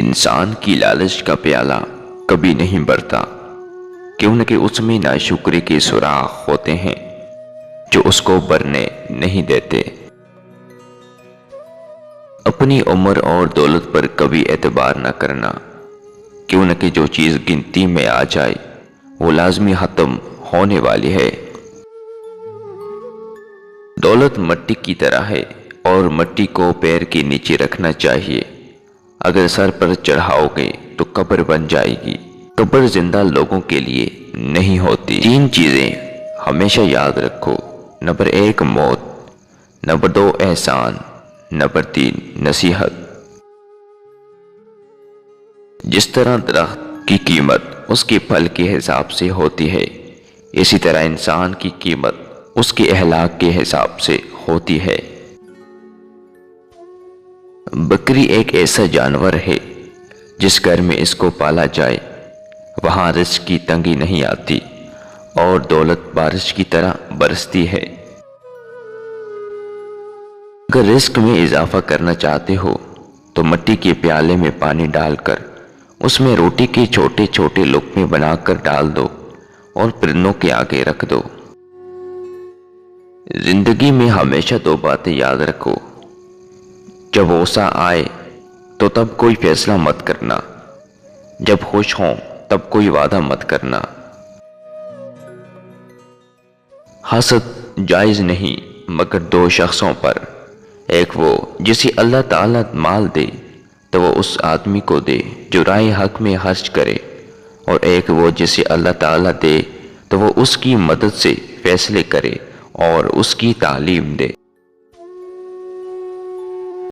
انسان کی لالچ کا پیالہ کبھی نہیں بھرتا، کیوں نہ کہ اس میں ناشکری کے سوراخ ہوتے ہیں جو اس کو بھرنے نہیں دیتے۔ اپنی عمر اور دولت پر کبھی اعتبار نہ کرنا، کیوں نہ کہ جو چیز گنتی میں آ جائے وہ لازمی ختم ہونے والی ہے۔ دولت مٹی کی طرح ہے اور مٹی کو پیر کے نیچے رکھنا چاہیے، اگر سر پر چڑھاؤ گے تو قبر بن جائے گی۔ قبر زندہ لوگوں کے لیے نہیں ہوتی۔ 3 چیزیں ہمیشہ یاد رکھو: نمبر 1 موت، نمبر 2 احسان، نمبر 3 نصیحت۔ جس طرح درخت کی قیمت اس کے پھل کے حساب سے ہوتی ہے، اسی طرح انسان کی قیمت اس کے اخلاق کے حساب سے ہوتی ہے۔ بکری ایک ایسا جانور ہے جس گھر میں اس کو پالا جائے وہاں رزق کی تنگی نہیں آتی اور دولت بارش کی طرح برستی ہے۔ اگر رزق میں اضافہ کرنا چاہتے ہو تو مٹی کے پیالے میں پانی ڈال کر اس میں روٹی کے چھوٹے چھوٹے لقمے بنا کر ڈال دو اور پرندوں کے آگے رکھ دو۔ زندگی میں ہمیشہ 2 باتیں یاد رکھو: جب غصہ آئے تو تب کوئی فیصلہ مت کرنا، جب خوش ہوں تب کوئی وعدہ مت کرنا۔ حسد جائز نہیں مگر 2 شخصوں پر، ایک وہ جسے اللہ تعالیٰ مال دے تو وہ اس آدمی کو دے جو رائے حق میں خرچ کرے، اور ایک وہ جسے اللہ تعالیٰ دے تو وہ اس کی مدد سے فیصلے کرے اور اس کی تعلیم دے۔